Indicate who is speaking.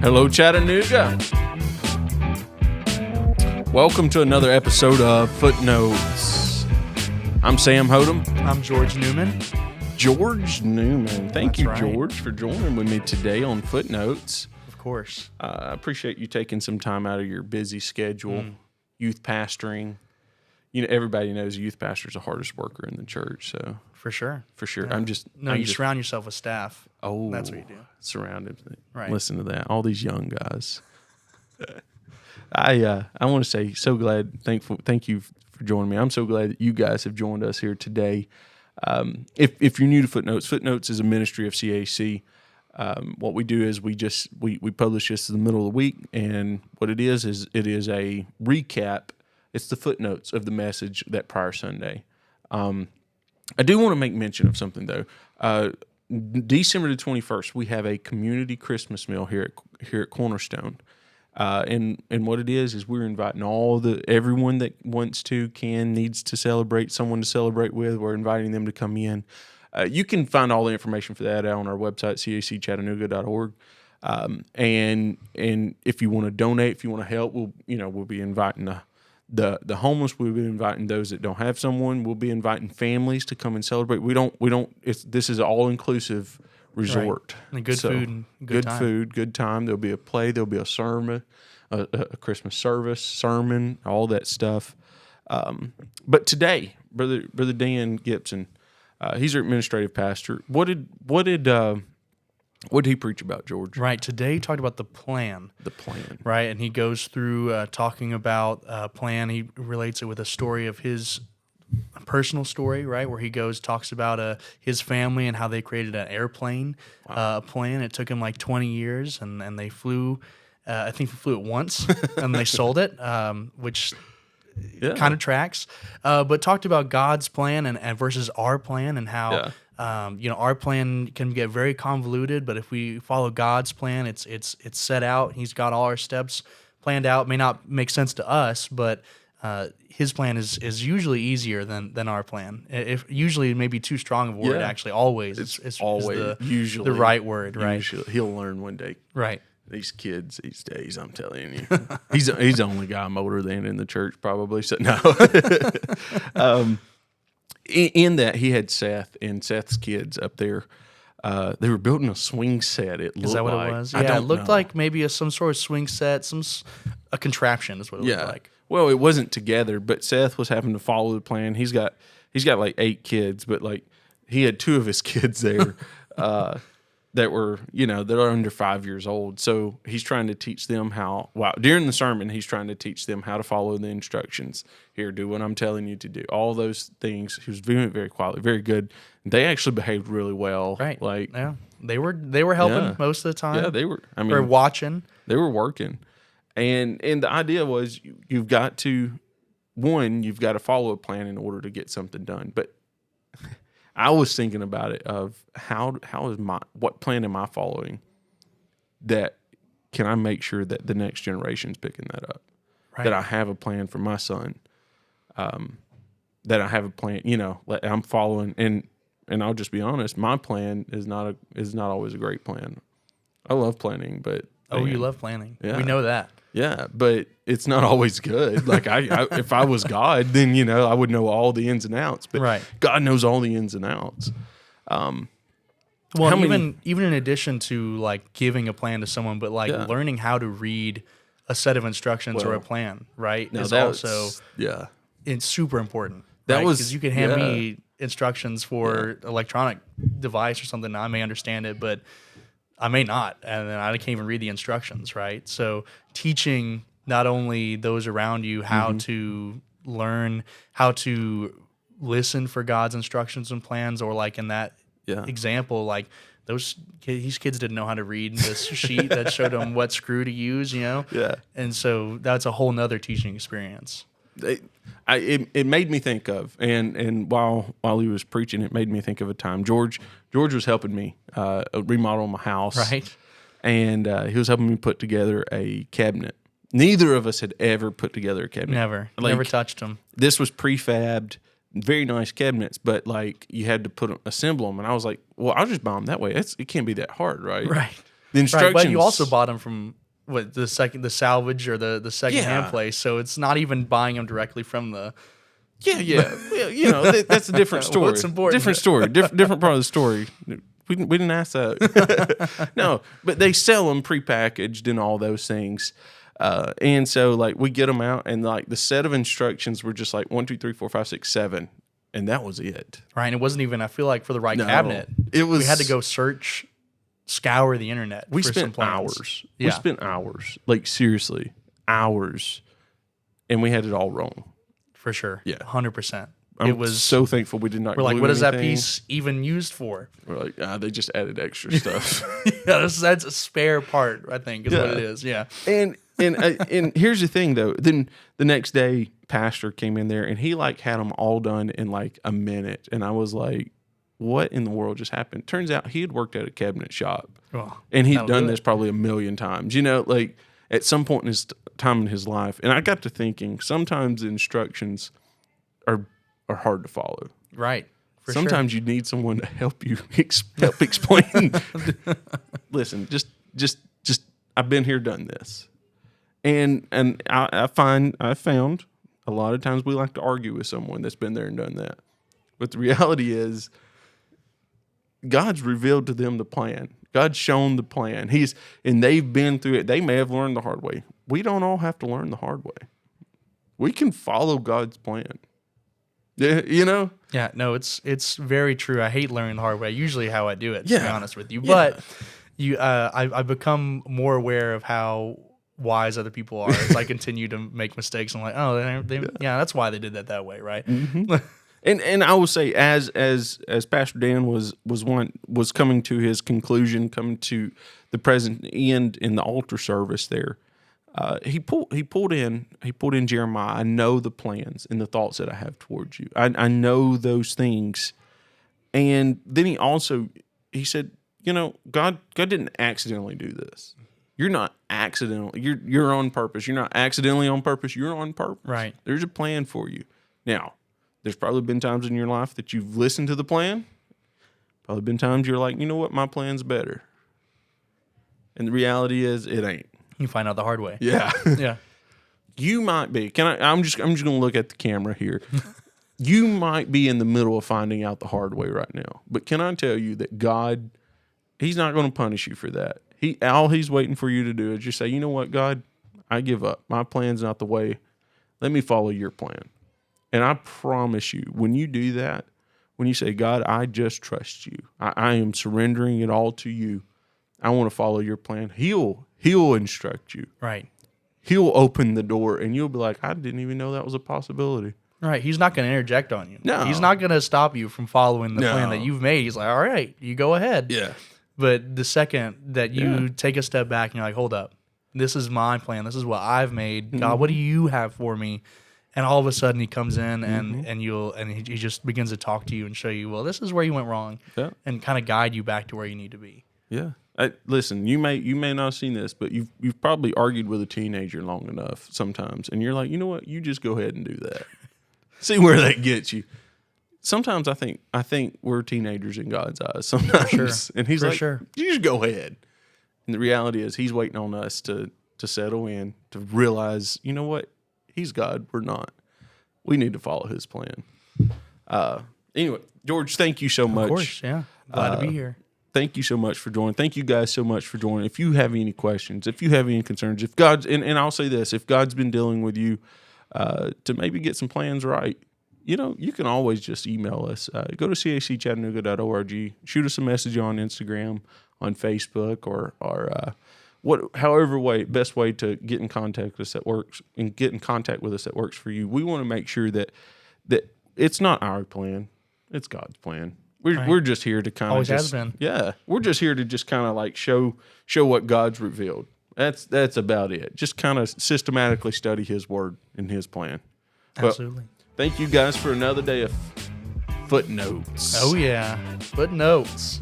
Speaker 1: Hello, Chattanooga. Welcome to another episode of Footnotes. I'm Sam Hodem.
Speaker 2: I'm George Newman.
Speaker 1: George Newman. Thank you,
Speaker 2: right.
Speaker 1: George, for joining with me today on Footnotes.
Speaker 2: Of course.
Speaker 1: I appreciate you taking some time out of your busy schedule, youth pastoring. You know, everybody knows a youth pastor is the hardest worker in the church, so...
Speaker 2: For sure.
Speaker 1: Yeah.
Speaker 2: You surround yourself with staff.
Speaker 1: Oh,
Speaker 2: that's what you do.
Speaker 1: Surrounded.
Speaker 2: Right.
Speaker 1: Listen to that. All these young guys. I want to say thank you for joining me. I'm so glad that you guys have joined us here today. If you're new to Footnotes is a ministry of CAC. What we do is we publish this in the middle of the week, and what it is it is a recap. It's the footnotes of the message that prior Sunday. I do want to make mention of something, though. December the 21st, we have a community Christmas meal here at Cornerstone. And what it is we're inviting everyone that wants to, needs to celebrate, someone to celebrate with. We're inviting them to come in. You can find all the information for that on our website, cachattanooga.org. And if you want to donate, if you want to help, we'll be inviting the homeless. We'll be inviting those that don't have someone. We'll be inviting families to come and celebrate. This is an all-inclusive resort.
Speaker 2: Right. And good food and good time.
Speaker 1: Food, good time. There'll be a play. There'll be a sermon, a Christmas service, sermon, all that stuff. But today, Brother Dan Gibson, he's our administrative pastor. What did he preach about, George?
Speaker 2: Right. Today he talked about the plan.
Speaker 1: The plan.
Speaker 2: Right. And he goes through talking about plan. He relates it with a story of his personal story, right, where he talks about his family and how they created an airplane plan. It took him like 20 years, and they flew. I think they flew it once, and they sold it, which kind of tracks. But talked about God's plan and versus our plan, and how our plan can get very convoluted. But if we follow God's plan, it's set out. He's got all our steps planned out. It may not make sense to us, but his plan is usually easier than our plan. If usually maybe too strong of a word, actually, always. It's always usually the right word, right? Usually.
Speaker 1: He'll learn one day.
Speaker 2: Right.
Speaker 1: These kids these days, I'm telling you. he's the only guy I'm older than in the church, probably. So no. In that, he had Seth and Seth's kids up there. They were building a swing set.
Speaker 2: Is that what it was? Yeah, it looked like maybe some sort of swing set, a contraption is what it looked like.
Speaker 1: Well, it wasn't together, but Seth was having to follow the plan. He's got like 8 kids, but like he had 2 of his kids there that were, that are under 5 years old. So he's trying to teach them during the sermon, he's trying to teach them how to follow the instructions. Here, do what I'm telling you to do. All those things. He was doing it very quietly, very good. They actually behaved really well.
Speaker 2: Right. They were helping most of the time.
Speaker 1: Yeah, they were.
Speaker 2: Or watching.
Speaker 1: They were working. And the idea was you've got to follow a plan in order to get something done. But I was thinking about it of what plan am I following that can I make sure that the next generation's picking that up? Right. That I have a plan for my son. That I have a plan, I'm following, and I'll just be honest, my plan is not always a great plan. I love planning, but
Speaker 2: you love planning.
Speaker 1: Yeah.
Speaker 2: We know that.
Speaker 1: Yeah, but it's not always good. Like if I was God, then I would know all the ins and outs. But God knows all the ins and outs.
Speaker 2: Even in addition to like giving a plan to someone, but like learning how to read a set of instructions or a plan, right? It's super important. Because you can hand me instructions for electronic device or something. I may understand it, but I may not, and then I can't even read the instructions, right? So teaching not only those around you how to learn, how to listen for God's instructions and plans, or like in that example, like these kids didn't know how to read this sheet that showed them what screw to use, Yeah. And so that's a whole nother teaching experience.
Speaker 1: It made me think of, and while he was preaching, it made me think of a time. George was helping me remodel my house,
Speaker 2: right?
Speaker 1: And he was helping me put together a cabinet. Neither of us had ever put together a cabinet.
Speaker 2: Never touched them.
Speaker 1: This was prefabbed, very nice cabinets, but like you had to assemble them, and I was like, well, I'll just buy them that way. It can't be that hard, right?
Speaker 2: Right.
Speaker 1: The instructions.
Speaker 2: Right, but you also bought them from the salvage or the second hand place, so it's not even buying them directly from the.
Speaker 1: Yeah. Well, that's a different story.
Speaker 2: What's important?
Speaker 1: Different story. Different part of the story. We didn't ask that. No, but they sell them prepackaged and all those things. And so like we get them out, and like the set of instructions were just like 1, 2, 3, 4, 5, 6, 7, and that was it.
Speaker 2: Right, and it wasn't even. I feel like for the right cabinet,
Speaker 1: it was.
Speaker 2: We had to go scour the internet.
Speaker 1: We
Speaker 2: for
Speaker 1: spent
Speaker 2: some plans.
Speaker 1: hours.
Speaker 2: Yeah.
Speaker 1: We spent hours, like seriously, hours, and we had it all wrong.
Speaker 2: For sure.
Speaker 1: Yeah.
Speaker 2: 100%.
Speaker 1: It was so thankful we did not.
Speaker 2: We're like,
Speaker 1: glue
Speaker 2: what is
Speaker 1: anything.
Speaker 2: that piece even used for?
Speaker 1: We're like, they just added extra stuff.
Speaker 2: Yeah, that's a spare part, I think, is what it is. Yeah.
Speaker 1: And here's the thing though. Then the next day, pastor came in there and he like had them all done in like a minute, and I was like, what in the world just happened? Turns out he had worked at a cabinet shop, and he'd done this probably a million times. Like at some point in his time in his life, and I got to thinking sometimes the instructions are hard to follow.
Speaker 2: Right.
Speaker 1: Sometimes you need someone to help you help explain. Listen, just I've been here, done this, and I found a lot of times we like to argue with someone that's been there and done that, but the reality is God's revealed to them the plan. God's shown the plan. And they've been through it. They may have learned the hard way. We don't all have to learn the hard way. We can follow God's plan.
Speaker 2: Yeah, no, it's very true. I hate learning the hard way. Usually how I do it, to be honest with you. But I've become more aware of how wise other people are as I continue to make mistakes. I'm like, that's why they did that way, right?
Speaker 1: Mm-hmm. And I will say, as Pastor Dan was coming to his conclusion, coming to the present end in the altar service there, he pulled in Jeremiah. I know the plans and the thoughts that I have towards you. I know those things. And then he said, God didn't accidentally do this. You're not accidentally. You're on purpose. You're not accidentally on purpose. You're on purpose.
Speaker 2: Right.
Speaker 1: There's a plan for you. Now, there's probably been times in your life that you've listened to the plan. Probably been times you're like, you know what, my plan's better. And the reality is, it ain't.
Speaker 2: You find out the hard way.
Speaker 1: Yeah.
Speaker 2: Yeah.
Speaker 1: You might be. I'm just going to look at the camera here. You might be in the middle of finding out the hard way right now. But can I tell you that God, He's not going to punish you for that. All He's waiting for you to do is just say, you know what, God, I give up. My plan's not the way. Let me follow your plan. And I promise you, when you do that, when you say, God, I just trust you. I am surrendering it all to you. I want to follow your plan. He'll instruct you.
Speaker 2: Right.
Speaker 1: He'll open the door, and you'll be like, I didn't even know that was a possibility.
Speaker 2: Right. He's not going to interject on you.
Speaker 1: No.
Speaker 2: He's not going to stop you from following the plan that you've made. He's like, all right, you go ahead.
Speaker 1: Yeah.
Speaker 2: But the second that you take a step back and you're like, hold up, this is my plan. This is what I've made. Mm-hmm. God, what do you have for me? And all of a sudden he comes in and he just begins to talk to you and show you, well, this is where you went wrong, and kind of guide you back to where you need to be.
Speaker 1: Yeah. Listen, you may not have seen this, but you've probably argued with a teenager long enough sometimes, and you're like, you know what? You just go ahead and do that. See where that gets you. Sometimes I think we're teenagers in God's eyes. Sometimes,
Speaker 2: for sure.
Speaker 1: And He's
Speaker 2: for
Speaker 1: like,
Speaker 2: sure.
Speaker 1: You just go ahead. And the reality is, He's waiting on us to settle in, to realize, you know what? He's God. We're not. We need to follow His plan. Anyway, George, thank you so much.
Speaker 2: Of course, yeah. Glad to be here.
Speaker 1: Thank you so much for joining. Thank you guys so much for joining. If you have any questions, if you have any concerns, if God's, and I'll say this, if God's been dealing with you to maybe get some plans right, you can always just email us. Go to cachattanooga.org. Shoot us a message on Instagram, on Facebook, or best way to get in contact with us that works, and get in contact with us that works for you. We want to make sure that it's not our plan, it's God's plan. We're just here to kind of
Speaker 2: always has been.
Speaker 1: Yeah, we're just here to just kind of like show what God's revealed. That's about it. Just kind of systematically study His Word and His plan.
Speaker 2: Absolutely.
Speaker 1: Well, thank you guys for another day of Footnotes.
Speaker 2: Oh yeah, Footnotes.